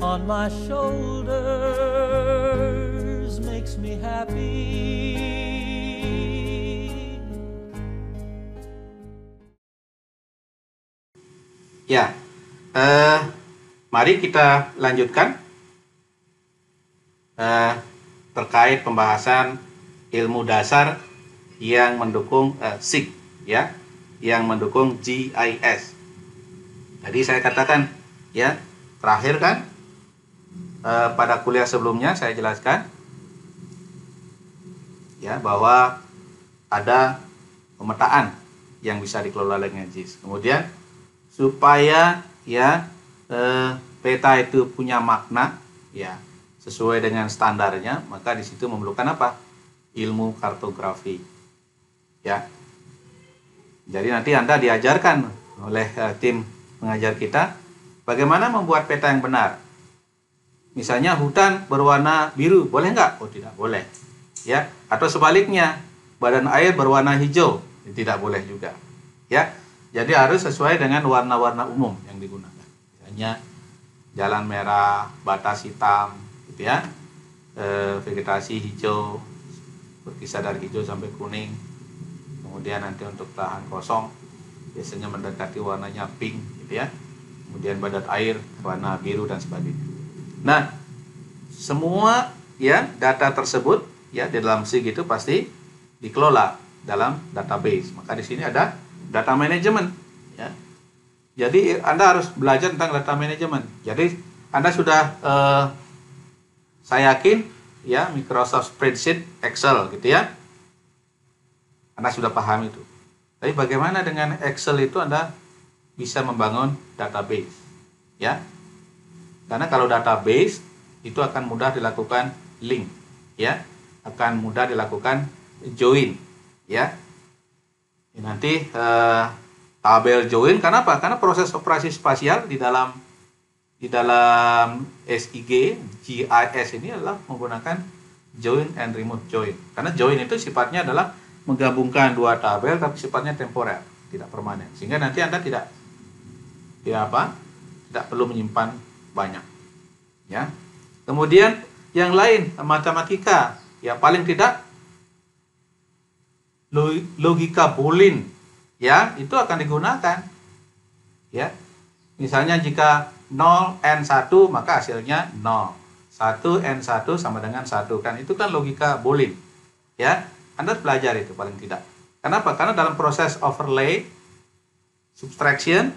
on my shoulders makes me happy. Ya, mari kita lanjutkan terkait pembahasan ilmu dasar yang mendukung SIG, ya, yang mendukung GIS. Jadi saya katakan, ya, terakhir kan pada kuliah sebelumnya saya jelaskan, ya, bahwa ada pemetaan yang bisa dikelola dengan GIS. Kemudian supaya, ya, peta itu punya makna, ya, sesuai dengan standarnya, maka di situ memerlukan apa? Ilmu kartografi, ya. Jadi nanti Anda diajarkan oleh tim pengajar kita bagaimana membuat peta yang benar. Misalnya hutan berwarna biru, boleh nggak? Oh, tidak boleh, ya. Atau sebaliknya, badan air berwarna hijau, tidak boleh juga, ya. Jadi harus sesuai dengan warna-warna umum yang digunakan. Misalnya jalan merah, batas hitam, gitu ya. Vegetasi hijau, berkisar dari hijau sampai kuning. Kemudian nanti untuk lahan kosong, biasanya mendekati warnanya pink, gitu ya. Kemudian badan air warna biru dan sebagainya. Nah, semua, ya, data tersebut, ya, di dalam SIG itu pasti dikelola dalam database. Maka di sini ada data management, ya. Jadi Anda harus belajar tentang data management. Jadi Anda sudah saya yakin, ya, Microsoft Spreadsheet, Excel, gitu ya. Anda sudah paham itu. Tapi bagaimana dengan Excel itu Anda bisa membangun database, ya? Karena kalau database itu akan mudah dilakukan link, ya, akan mudah dilakukan join, ya. Nanti tabel join, kenapa? Karena proses operasi spasial di dalam SIG, GIS ini adalah menggunakan join and remove join. Karena join itu sifatnya adalah menggabungkan dua tabel, tapi sifatnya temporer, tidak permanen. Sehingga nanti Anda tidak perlu menyimpan banyak, ya. Kemudian yang lain, matematika, ya, paling tidak logika boolean, ya, itu akan digunakan, ya. Misalnya jika 0 N1 maka hasilnya 0, 1 N1 sama dengan 1, kan itu kan logika boolean, ya. Anda belajar itu paling tidak. Kenapa? Karena dalam proses overlay, subtraction,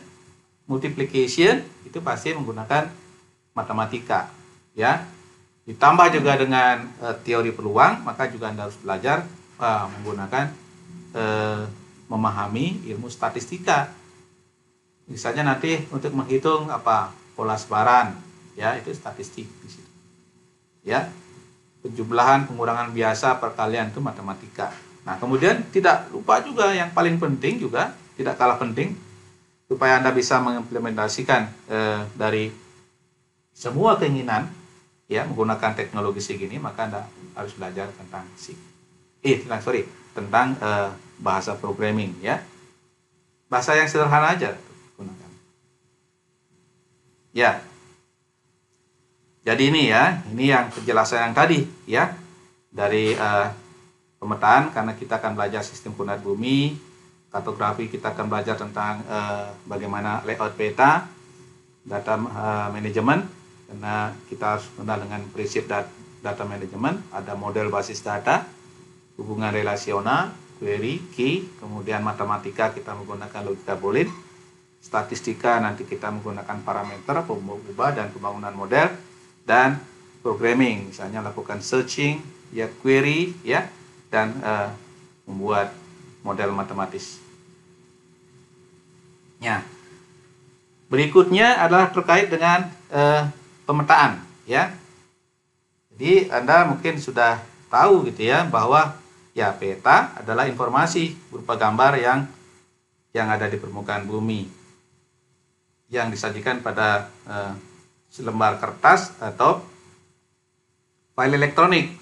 multiplication itu pasti menggunakan matematika, ya. Ditambah juga dengan teori peluang, maka juga Anda harus belajar menggunakan memahami ilmu statistika. Misalnya nanti untuk menghitung pola sebaran, ya, itu statistik di situ, ya. Penjumlahan, pengurangan biasa, perkalian itu matematika. Nah, kemudian tidak lupa juga yang paling penting juga, tidak kalah penting, supaya Anda bisa mengimplementasikan dari semua keinginan, ya, menggunakan teknologi SIG ini, maka Anda harus belajar tentang SIG. Tentang bahasa programming, ya. Bahasa yang sederhana aja gunakan. Ya. Jadi ini, ya, ini yang penjelasan yang tadi, ya, dari pemetaan, karena kita akan belajar sistem koordinat bumi, kartografi kita akan belajar tentang bagaimana layout peta, data manajemen, karena kita harus kenal dengan prinsip data manajemen, ada model basis data, hubungan relasional, query, key, kemudian matematika kita menggunakan logika boolean, statistika nanti kita menggunakan parameter, pengubah dan pembangunan model, dan programming, misalnya lakukan searching, ya, query, ya, dan membuat model matematis. Ya. Berikutnya adalah terkait dengan pemetaan, ya. Jadi Anda mungkin sudah tahu, gitu ya, bahwa, ya, peta adalah informasi berupa gambar yang ada di permukaan bumi, yang disajikan pada selembar kertas atau file elektronik.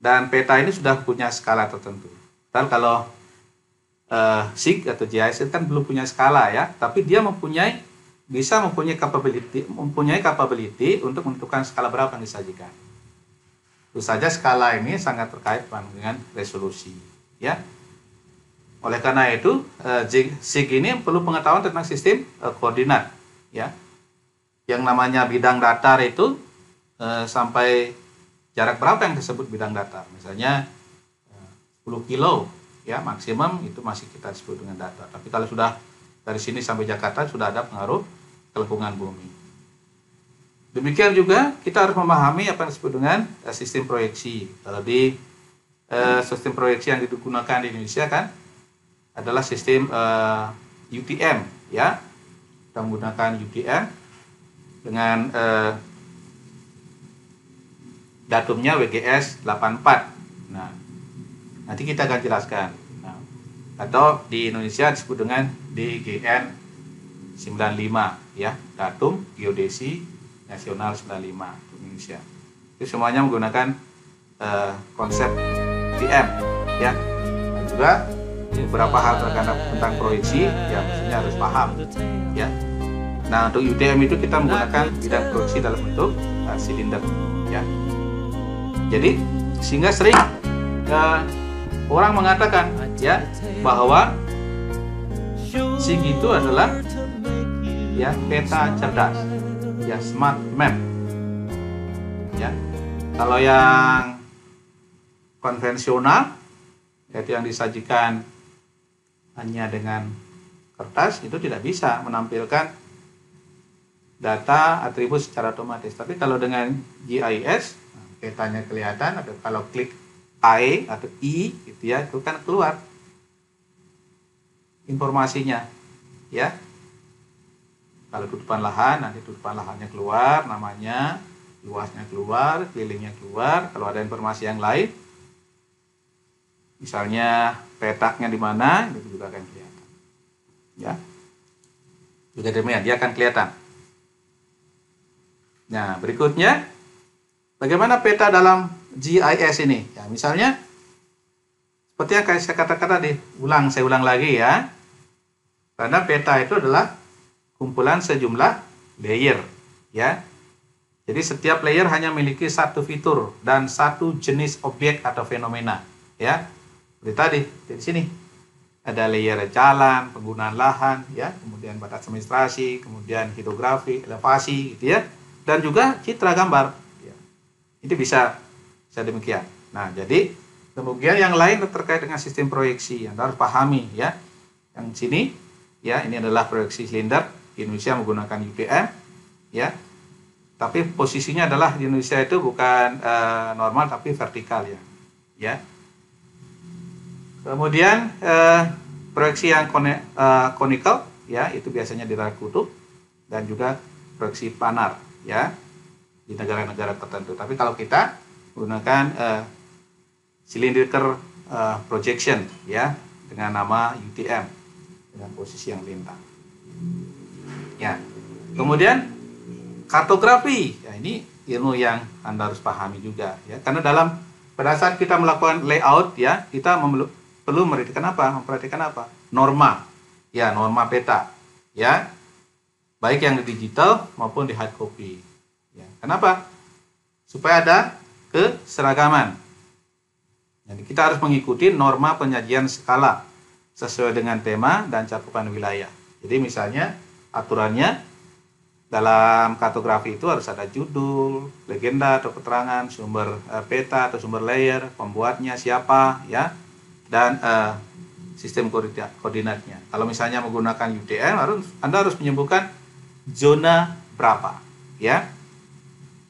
Dan peta ini sudah punya skala tertentu. Dan kalau SIG atau GIS kan belum punya skala, ya, tapi dia mempunyai bisa mempunyai capability untuk menentukan skala berapa yang disajikan. Tentu saja skala ini sangat terkait dengan resolusi, ya. Oleh karena itu, SIG ini perlu pengetahuan tentang sistem koordinat, ya. Yang namanya bidang datar itu sampai jarak berapa yang disebut bidang datar? Misalnya 10 kilo, ya maksimum itu masih kita sebut dengan datar. Tapi kalau sudah dari sini sampai Jakarta sudah ada pengaruh kelengkungan bumi. Demikian juga kita harus memahami apa yang disebut dengan sistem proyeksi. Kalau di sistem proyeksi yang digunakan di Indonesia kan adalah sistem UTM, ya. Kita menggunakan UTM dengan datumnya WGS 84. Nah, nanti kita akan jelaskan. Nah, atau di Indonesia disebut dengan DGN 95, ya, datum geodesi nasional 95 Indonesia. Itu semuanya menggunakan konsep UTM, ya. Dan juga beberapa hal tentang proyeksi ya mestinya harus paham, ya. Nah, untuk UTM itu kita menggunakan bidang proyeksi dalam bentuk silinder, ya. Jadi sehingga sering orang mengatakan, ya, bahwa SIG itu adalah, ya, peta cerdas, ya, smart map, ya. Kalau yang konvensional, yaitu yang disajikan hanya dengan kertas, itu tidak bisa menampilkan data atribut secara otomatis. Tapi kalau dengan GIS, petanya kelihatan, atau kalau klik I atau I gitu, ya, itu kan keluar informasinya, ya. Kalau tutupan lahan, nanti tutupan lahannya keluar, namanya, luasnya keluar, kelilingnya keluar. Kalau ada informasi yang lain, misalnya petaknya di mana, itu juga akan kelihatan, ya. Juga demikian, dia akan kelihatan. Nah, berikutnya, bagaimana peta dalam GIS ini? Ya, misalnya, seperti yang saya katakan tadi, saya ulang lagi, ya. Karena peta itu adalah kumpulan sejumlah layer, ya. Jadi setiap layer hanya memiliki satu fitur dan satu jenis objek atau fenomena, ya. Seperti tadi, di sini ada layer jalan, penggunaan lahan, ya, kemudian batas administrasi, kemudian hidrografi, elevasi, gitu, ya, dan juga citra gambar, ya. Itu bisa demikian. Nah, jadi kemudian yang lain terkait dengan sistem proyeksi yang harus pahami, ya. Yang sini, ya, ini adalah proyeksi silinder. Di Indonesia menggunakan UTM, ya. Tapi posisinya adalah di Indonesia itu bukan normal tapi vertikal, ya. Ya. Kemudian proyeksi yang conical, ya, itu biasanya di radius kutub, dan juga proyeksi planar, ya, di negara-negara tertentu. Tapi kalau kita menggunakan cylindrical projection, ya, dengan nama UTM dengan posisi yang lintang, ya. Kemudian kartografi, ya, ini ilmu yang Anda harus pahami juga, ya, karena pada saat kita melakukan layout, ya, kita perlu memperhatikan apa? Norma, ya, norma peta, ya, baik yang di digital maupun di hard copy, ya. Kenapa? Supaya ada keseragaman. Jadi kita harus mengikuti norma penyajian skala sesuai dengan tema dan cakupan wilayah. Jadi misalnya aturannya dalam kartografi itu harus ada judul, legenda atau keterangan, sumber peta atau sumber layer, pembuatnya siapa, ya, dan sistem koordinatnya. Kalau misalnya menggunakan UTM, Anda harus menyebutkan zona berapa, ya.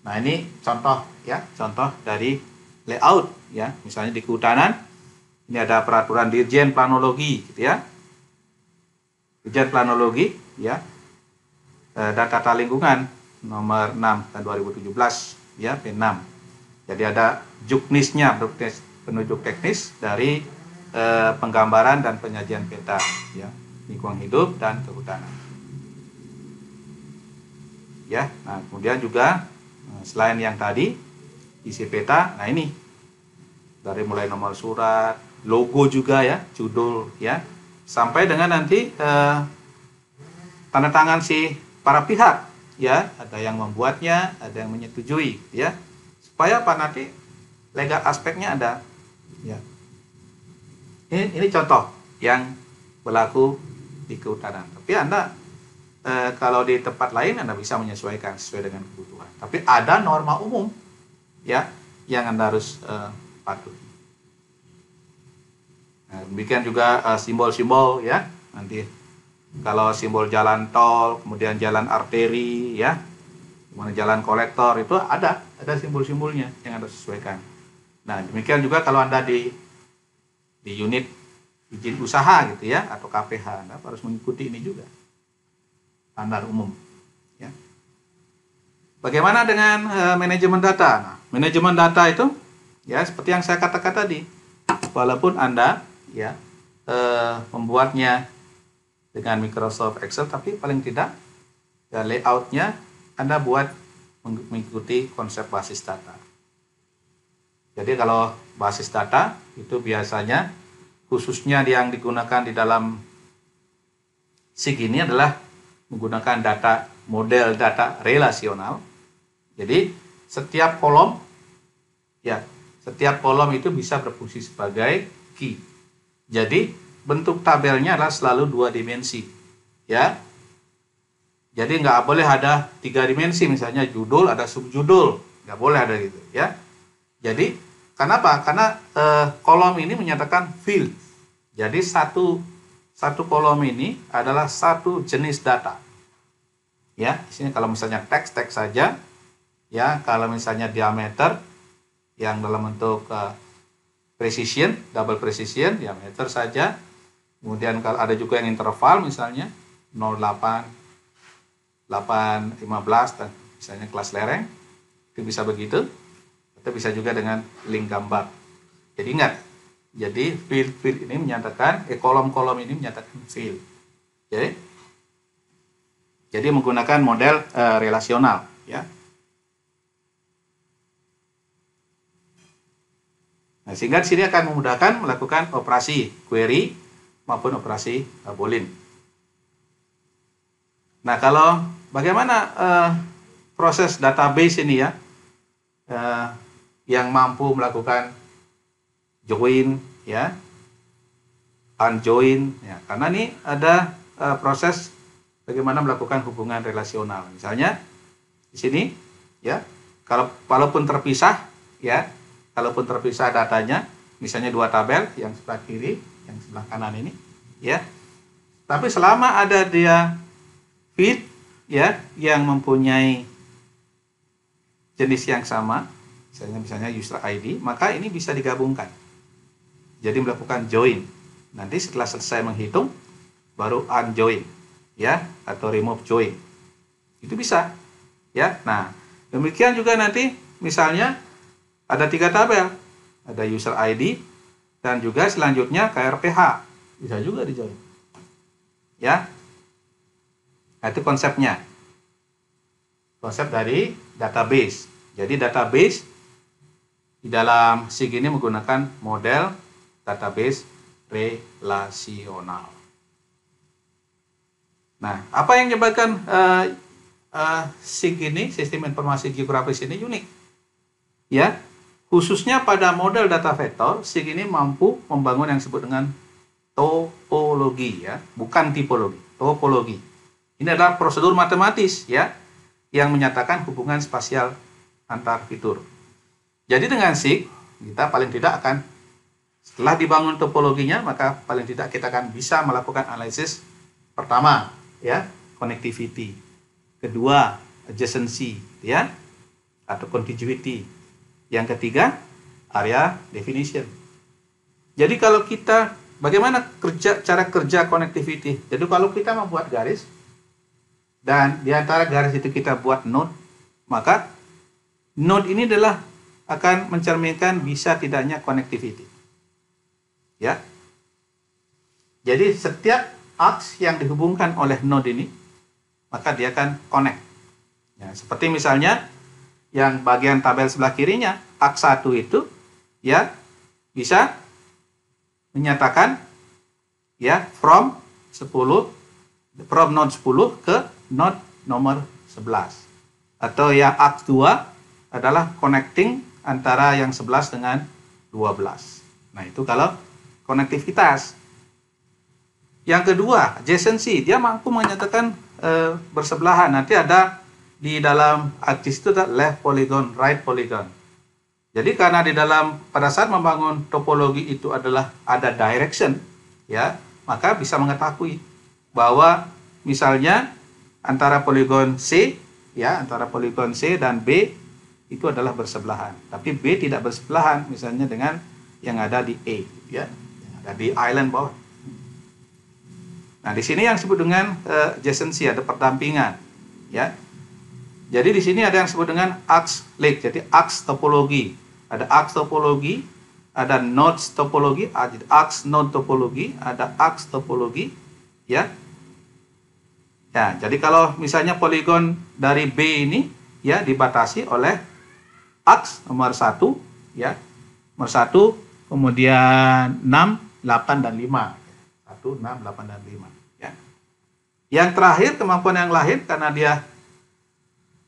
Nah, ini contoh, ya, contoh dari layout, ya. Misalnya di kehutanan, ini ada peraturan Dirjen Planologi, gitu, ya. Dirjen Planologi, ya. Dan Tata Lingkungan nomor 6 tahun 2017, ya, P6. Jadi ada juknisnya, penunjuk teknis dari penggambaran dan penyajian peta, ya, lingkungan hidup dan kehutanan, ya. Nah, kemudian juga selain yang tadi isi peta, nah ini dari mulai nomor surat, logo juga, ya, judul, ya, sampai dengan nanti tanda tangan si para pihak, ya, ada yang membuatnya, ada yang menyetujui, ya, supaya apa, nanti legal aspeknya ada, ya. Ini contoh yang berlaku di kehutanan. Tapi Anda kalau di tempat lain Anda bisa menyesuaikan sesuai dengan kebutuhan. Tapi ada norma umum, ya, yang Anda harus patuhi. Nah, demikian juga simbol-simbol, ya. Nanti kalau simbol jalan tol, kemudian jalan arteri, ya, mana jalan kolektor, itu ada simbol-simbolnya yang Anda sesuaikan. Nah, demikian juga kalau Anda di unit izin usaha gitu, ya, atau KPH, Anda harus mengikuti ini juga. Standar umum, ya. Bagaimana dengan manajemen data? Nah, manajemen data itu, ya, seperti yang saya katakan tadi, walaupun Anda, ya, membuatnya dengan Microsoft Excel, tapi paling tidak, ya, layoutnya Anda buat mengikuti konsep basis data. Jadi kalau basis data itu biasanya khususnya yang digunakan di dalam SIG ini adalah menggunakan model data relasional. Jadi setiap kolom, ya, setiap kolom itu bisa berfungsi sebagai key. Jadi bentuk tabelnya adalah selalu 2 dimensi, ya. Jadi nggak boleh ada 3 dimensi, misalnya judul ada subjudul, nggak boleh ada gitu, ya. Jadi kenapa? Karena kolom ini menyatakan field. Jadi satu kolom ini adalah satu jenis data. Ya, di sini kalau misalnya teks saja, ya, kalau misalnya diameter yang dalam bentuk precision, double precision, diameter saja. Kemudian kalau ada juga yang interval, misalnya 0,8, 8,15 dan misalnya kelas lereng, itu bisa begitu. Atau bisa juga dengan link gambar. Jadi ingat, jadi field ini menyatakan, kolom-kolom ini menyatakan field. Jadi menggunakan model relasional, ya. Nah, sehingga di sini akan memudahkan melakukan operasi query maupun operasi boolean. Nah, kalau bagaimana proses database ini, ya, yang mampu melakukan join, ya, unjoin, ya, karena ini ada proses bagaimana melakukan hubungan relasional. Misalnya di sini, ya, walaupun terpisah, ya, kalaupun terpisah datanya, misalnya 2 tabel, yang sebelah kiri, yang sebelah kanan ini, ya, tapi selama ada dia field, ya, yang mempunyai jenis yang sama, misalnya user ID, maka ini bisa digabungkan. Jadi melakukan join. Nanti setelah selesai menghitung, baru unjoin, ya, atau remove join. Itu bisa, ya. Nah, demikian juga nanti misalnya ada 3 tabel, ada user ID dan juga selanjutnya KRPH, bisa juga di join, ya. Nah, itu konsepnya, konsep dari database. Jadi database di dalam SIG ini menggunakan model database relasional. Nah, apa yang menyebabkan SIG ini, sistem informasi geografis ini, unik, ya. Khususnya pada model data vektor, SIG ini mampu membangun yang disebut dengan topologi, ya, bukan tipologi, topologi. Ini adalah prosedur matematis, ya, yang menyatakan hubungan spasial antar fitur. Jadi dengan SIG kita paling tidak akan, setelah dibangun topologinya, maka paling tidak kita akan bisa melakukan analisis pertama, ya, connectivity, kedua adjacency, ya, atau contiguity, yang ketiga area definition. Jadi kalau kita, bagaimana cara kerja connectivity? Jadi kalau kita membuat garis dan di antara garis itu kita buat node, maka node ini adalah akan mencerminkan bisa tidaknya connectivity, ya. Jadi setiap aks yang dihubungkan oleh node ini, maka dia akan connect, ya. Seperti misalnya yang bagian tabel sebelah kirinya, aks 1 itu, ya, bisa menyatakan, ya, from node 10 ke node nomor 11. Atau yang AX2 adalah connecting antara yang 11 dengan 12. Nah, itu kalau konektivitas. Yang kedua, adjacency. Dia mampu menyatakan bersebelahan. Nanti ada di dalam axis itu ada left polygon, right polygon. Jadi karena di dalam pada saat membangun topologi itu adalah ada direction, ya, maka bisa mengetahui bahwa misalnya antara poligon C, ya, antara poligon C dan B itu adalah bersebelahan. Tapi B tidak bersebelahan misalnya dengan yang ada di A, ya, yang ada di island bawah. Nah, di sini yang disebut dengan adjacency, ada perdampingan, ya. Jadi di sini ada yang disebut dengan ax link, jadi ax topologi. Ada ax topologi, ada nodes topologi, ada ax node topologi, ada ax topologi, ya. Ya, jadi kalau misalnya poligon dari B ini, ya, dibatasi oleh ax nomor 1, ya. Nomor 1, kemudian 6, 8 dan 5. 1, 6, 8 dan 5, ya. Yang terakhir kemampuan yang lain karena dia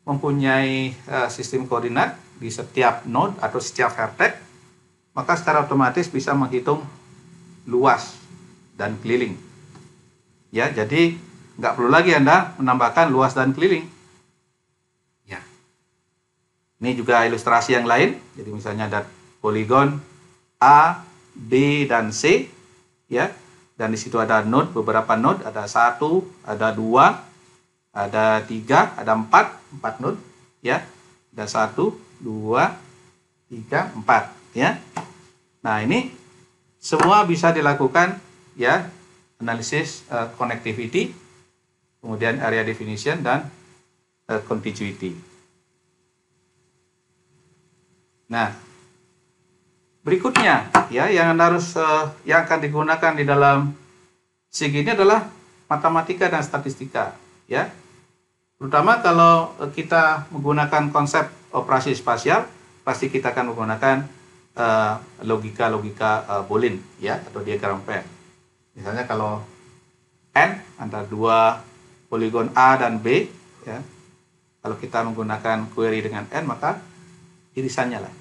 mempunyai sistem koordinat di setiap node atau setiap vertex, maka secara otomatis bisa menghitung luas dan keliling. Ya, jadi nggak perlu lagi Anda menambahkan luas dan keliling. Ya. Ini juga ilustrasi yang lain. Jadi misalnya ada poligon A, B, dan C, ya. Dan di situ ada node, beberapa node, ada 1, ada 2, ada 3, ada 4 node, ya. Ada 1, 2, 3, 4, ya. Nah, ini semua bisa dilakukan, ya, analisis connectivity, kemudian area definition dan contiguity. Nah, berikutnya, ya, yang harus yang akan digunakan di dalam SIG ini adalah matematika dan statistika, ya. Terutama kalau kita menggunakan konsep operasi spasial, pasti kita akan menggunakan logika-logika Boolean, ya, atau diagram Venn. Misalnya kalau N antara dua poligon A dan B, ya, kalau kita menggunakan query dengan N, maka irisannya lah.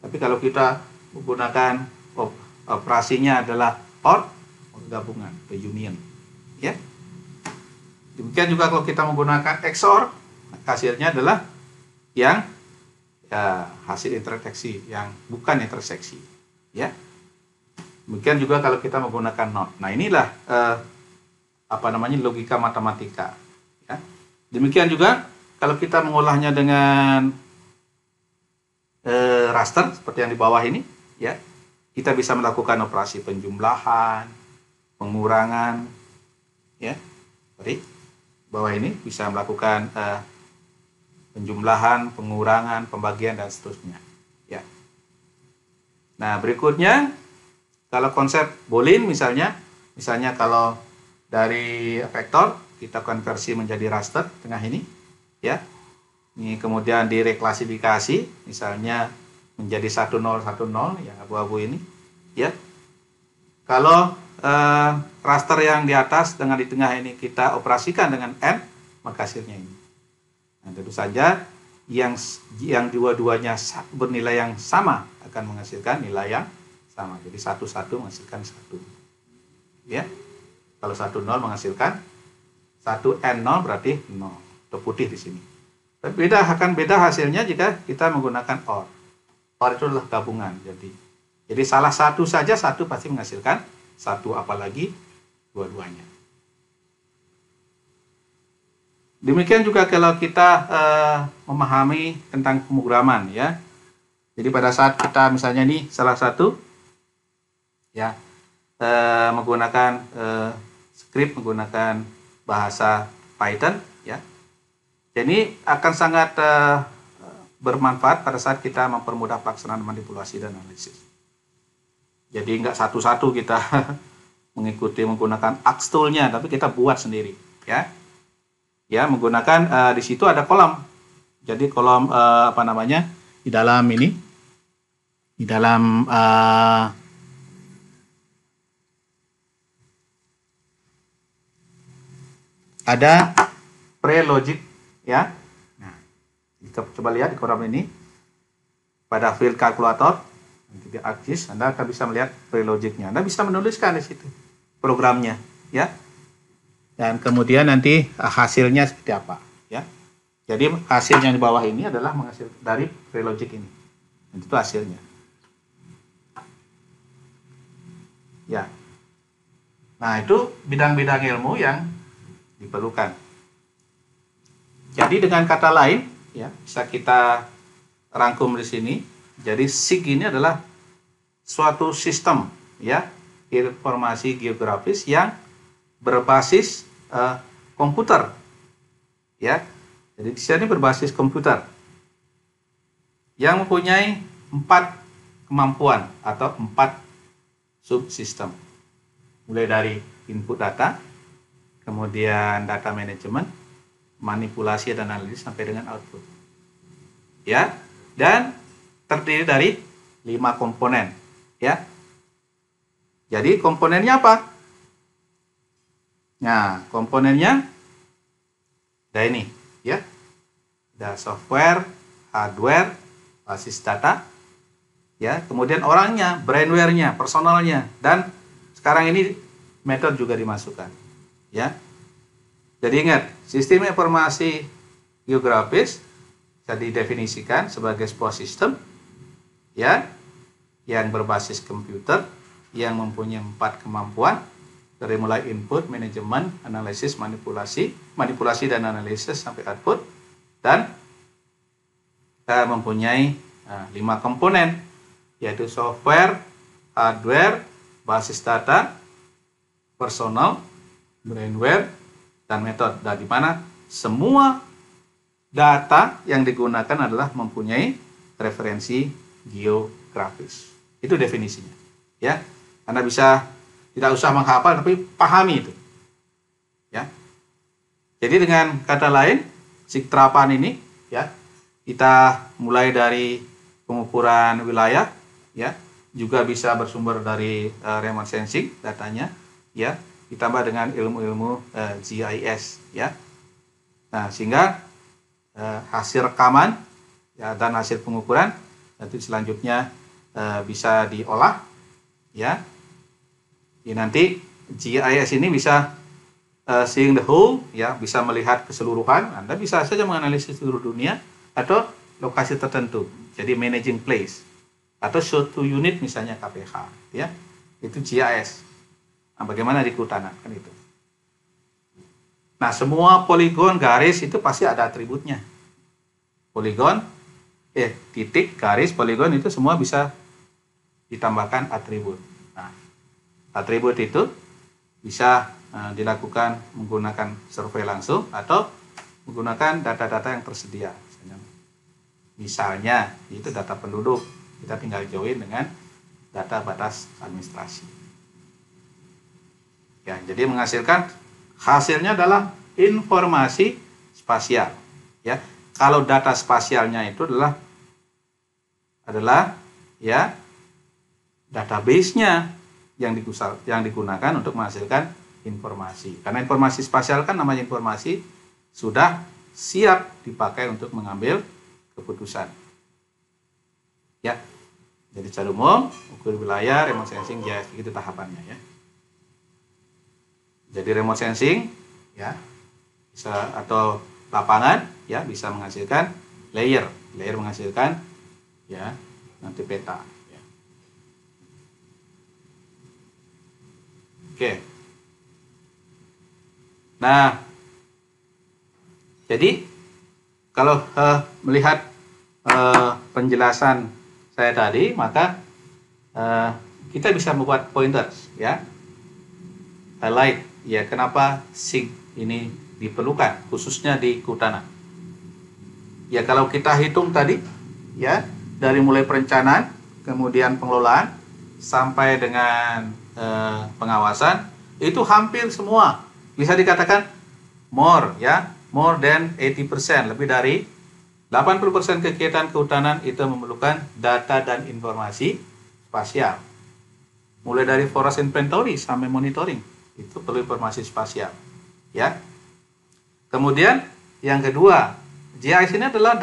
Tapi kalau kita menggunakan operasinya adalah OR, gabungan, reunion, ya. Demikian juga kalau kita menggunakan XOR, hasilnya adalah yang, ya, hasil interseksi yang bukan interseksi, ya. Demikian juga kalau kita menggunakan NOT. Nah, inilah logika matematika, ya. Demikian juga kalau kita mengolahnya dengan raster seperti yang di bawah ini, ya, kita bisa melakukan operasi penjumlahan, pengurangan, ya. Seperti bawah ini bisa melakukan penjumlahan, pengurangan, pembagian, dan seterusnya, ya. Nah, berikutnya kalau konsep Boolean misalnya kalau dari vektor kita konversi menjadi raster tengah ini, ya. Ini kemudian direklasifikasi misalnya menjadi 1010 yang abu-abu ini, ya. Kalau raster yang di atas dengan di tengah ini kita operasikan dengan N, maka hasilnya ini. Nah, tentu saja yang dua-duanya bernilai yang sama akan menghasilkan nilai yang sama. Jadi 1 menghasilkan 1. Ya. Kalau 1 0 menghasilkan 1 N 0 berarti 0. Atau putih di sini. Tapi akan beda hasilnya jika kita menggunakan OR. OR itu adalah gabungan. Jadi salah satu saja satu pasti menghasilkan 1, apalagi dua-duanya. Demikian juga kalau kita memahami tentang pemrograman, ya. Jadi pada saat kita misalnya ini salah satu, ya, menggunakan script, menggunakan bahasa Python, ya. Jadi akan sangat bermanfaat pada saat kita mempermudah pelaksanaan manipulasi dan analisis. Jadi nggak satu-satu kita menggunakan ax tool-nya, tapi kita buat sendiri, ya. Ya, menggunakan di situ ada kolom. Jadi kolom di dalam ini, di dalam ada pre-logic ya. Nah, kita coba lihat di program ini pada field calculator nanti di ArcGIS Anda akan bisa melihat pre-logicnya. Anda bisa menuliskan di situ programnya, ya. Dan kemudian nanti hasilnya seperti apa, ya. Jadi hasilnya di bawah ini adalah menghasil dari pre-logic ini. Dan itu hasilnya. Ya. Nah, itu bidang-bidang ilmu yang diperlukan. Jadi dengan kata lain, ya, bisa kita rangkum di sini. Jadi SIG ini adalah suatu sistem, ya, informasi geografis yang berbasis komputer, ya. Jadi di sini berbasis komputer yang mempunyai 4 kemampuan atau 4 subsistem, mulai dari input data, kemudian data manajemen, manipulasi dan analisis sampai dengan output, ya. Dan terdiri dari 5 komponen, ya. Jadi komponennya apa? Nah, komponennya ada ini, ya. Ada software, hardware, basis data, ya. Kemudian orangnya, brainware-nya, personalnya, dan sekarang ini metode juga dimasukkan, ya. Jadi ingat, sistem informasi geografis bisa didefinisikan sebagai sebuah sistem, ya, yang berbasis komputer yang mempunyai 4 kemampuan dari mulai input, manajemen, analisis, manipulasi dan analisis sampai output, dan mempunyai 5 komponen, yaitu software, hardware, basis data, personal, brainware, dan metode. Dan di mana semua data yang digunakan adalah mempunyai referensi geografis. Itu definisinya, ya. Anda bisa tidak usah menghafal tapi pahami itu, ya. Jadi dengan kata lain, SIG terapan ini, ya, kita mulai dari pengukuran wilayah, ya, juga bisa bersumber dari remote sensing datanya, ya, ditambah dengan ilmu-ilmu GIS, ya. Nah, sehingga hasil rekaman, ya, dan hasil pengukuran nanti selanjutnya bisa diolah, ya. Ya, nanti GIS ini bisa seeing the whole, ya, bisa melihat keseluruhan. Anda bisa saja menganalisis seluruh dunia atau lokasi tertentu. Jadi managing place atau suatu unit misalnya KPH, ya. Itu GIS. Nah, bagaimana di kehutanan kan itu. Nah, semua poligon, garis itu pasti ada atributnya. Poligon, titik, garis, poligon itu semua bisa ditambahkan atribut. Nah, atribut itu bisa dilakukan menggunakan survei langsung atau menggunakan data-data yang tersedia. Misalnya itu data penduduk, kita tinggal join dengan data batas administrasi. Ya, jadi menghasilkan hasilnya adalah informasi spasial. Ya, kalau data spasialnya itu adalah ya database-nya yang digunakan untuk menghasilkan informasi. Karena informasi spasial kan namanya informasi sudah siap dipakai untuk mengambil keputusan. Ya. Jadi secara umum, ukur wilayah, remote sensing, GIS, itu tahapannya, ya. Jadi remote sensing, ya, bisa atau lapangan, ya, bisa menghasilkan layer menghasilkan, ya, nanti peta. Ya. Oke. Nah, jadi kalau melihat penjelasan saya tadi, maka kita bisa membuat pointers, ya, highlight, ya, kenapa SIG ini diperlukan khususnya di kehutanan. Ya, kalau kita hitung tadi, ya, dari mulai perencanaan, kemudian pengelolaan sampai dengan pengawasan, itu hampir semua bisa dikatakan more than 80%, lebih dari 80% kegiatan kehutanan itu memerlukan data dan informasi spasial. Mulai dari forest inventory sampai monitoring, itu perlu informasi spasial, ya. Kemudian yang kedua, GIS ini adalah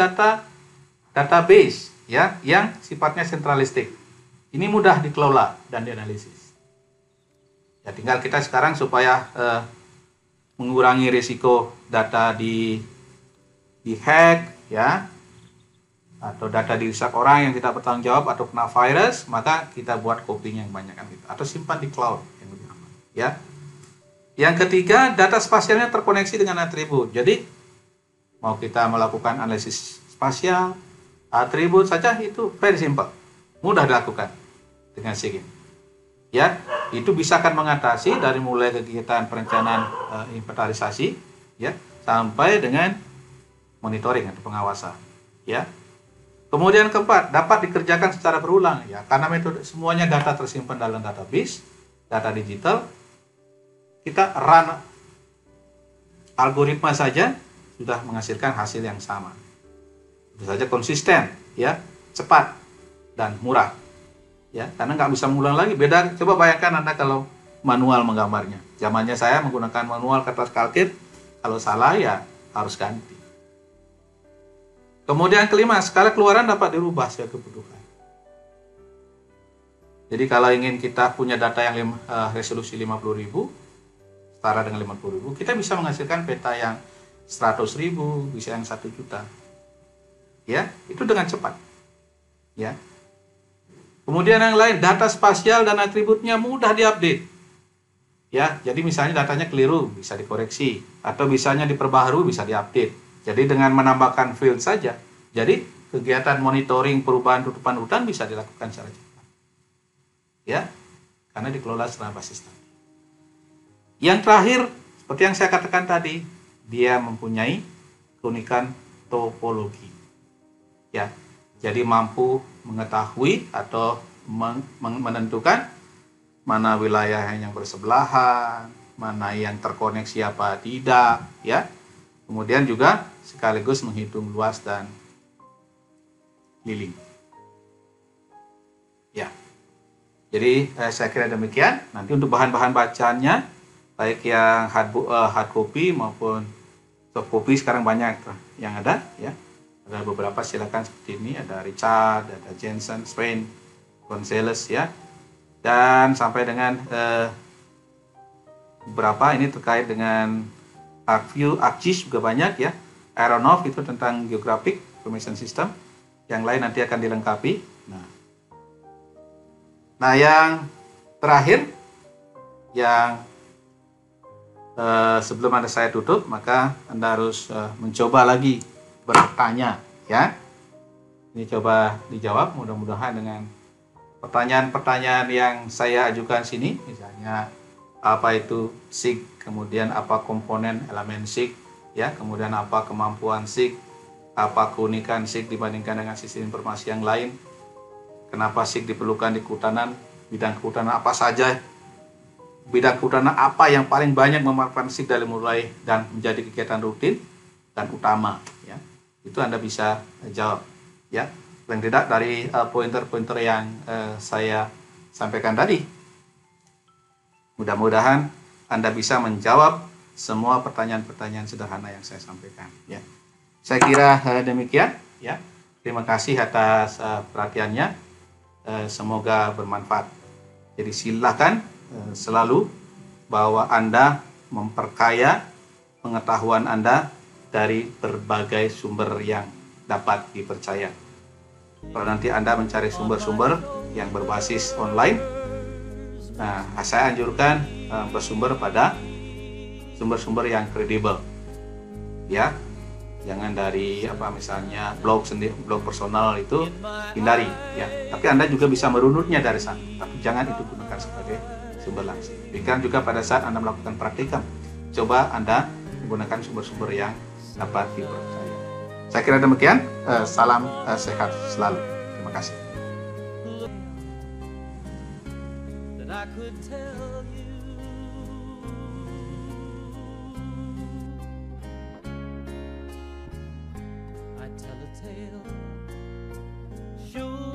database ya yang sifatnya sentralistik. Ini mudah dikelola dan dianalisis. Ya, tinggal kita sekarang supaya mengurangi risiko data di hack ya, atau data dirusak orang yang tidak bertanggung jawab atau kena virus, maka kita buat copying yang banyak kan gitu, atau simpan di cloud yang lebih aman ya. Yang ketiga, data spasialnya terkoneksi dengan atribut. Jadi mau kita melakukan analisis spasial, atribut saja itu very simple, mudah dilakukan dengan SIG. Ya, itu bisa akan mengatasi dari mulai kegiatan perencanaan inventarisasi ya sampai dengan monitoring atau pengawasan ya. Kemudian keempat, dapat dikerjakan secara berulang ya, karena metode semuanya data tersimpan dalam database, data digital. Kita run algoritma saja sudah menghasilkan hasil yang sama. Tentu saja konsisten ya, cepat dan murah. Ya, karena nggak bisa mengulang lagi. Beda, coba bayangkan Anda kalau manual menggambarnya. Zamannya saya menggunakan manual kertas kalkit, kalau salah ya harus ganti. Kemudian kelima, skala keluaran dapat dirubah sesuai kebutuhan. Jadi kalau ingin kita punya data yang resolusi 50.000, setara dengan 50.000, kita bisa menghasilkan peta yang 100.000, bisa yang 1 juta. Ya, itu dengan cepat. Ya. Kemudian yang lain, data spasial dan atributnya mudah diupdate. Ya, jadi misalnya datanya keliru, bisa dikoreksi, atau misalnya diperbaharui, bisa diupdate. Jadi dengan menambahkan field saja, jadi kegiatan monitoring perubahan tutupan hutan bisa dilakukan secara cepat. Ya, karena dikelola secara basis data. Yang terakhir, seperti yang saya katakan tadi, dia mempunyai keunikan topologi. Ya, jadi mampu mengetahui atau menentukan mana wilayah yang bersebelahan, mana yang terkoneksi apa tidak, ya. Kemudian juga sekaligus menghitung luas dan liling. Ya. Jadi saya kira demikian. Nanti untuk bahan-bahan bacaannya, baik yang hard copy maupun soft copy sekarang banyak yang ada, ya. Ada beberapa, silakan seperti ini, ada Richard, ada Jensen, Swain, Gonzales, ya. Dan sampai dengan beberapa ini terkait dengan ArcView, ArcGIS juga banyak, ya. Aeronov itu tentang geographic information system. Yang lain nanti akan dilengkapi. Nah, yang terakhir, yang sebelum saya tutup, maka Anda harus mencoba lagi bertanya, ya. Ini coba dijawab, mudah-mudahan dengan pertanyaan-pertanyaan yang saya ajukan sini, misalnya apa itu SIG, kemudian apa komponen elemen SIG, ya, kemudian apa kemampuan SIG, apa keunikan SIG dibandingkan dengan sistem informasi yang lain, kenapa SIG diperlukan di kehutanan, bidang kehutanan apa saja, bidang kehutanan apa yang paling banyak memanfaatkan SIG dari mulai dan menjadi kegiatan rutin dan utama, ya. Itu Anda bisa jawab, ya. Paling tidak dari pointer-pointer yang saya sampaikan tadi. Mudah-mudahan Anda bisa menjawab semua pertanyaan-pertanyaan sederhana yang saya sampaikan, ya. Saya kira demikian, ya. Terima kasih atas perhatiannya. Semoga bermanfaat. Jadi silakan selalu bahwa Anda memperkaya pengetahuan Anda dari berbagai sumber yang dapat dipercaya. Kalau nanti Anda mencari sumber-sumber yang berbasis online, nah, saya anjurkan bersumber pada sumber-sumber yang kredibel, ya. Jangan dari misalnya blog personal itu hindari, ya. Tapi Anda juga bisa merunutnya dari sana, tapi jangan itu gunakan sebagai sumber langsung. Demikian juga pada saat Anda melakukan praktikum, coba Anda menggunakan sumber-sumber yang dapat dipercaya. Saya kira demikian. Salam sehat selalu. Terima kasih. Sure.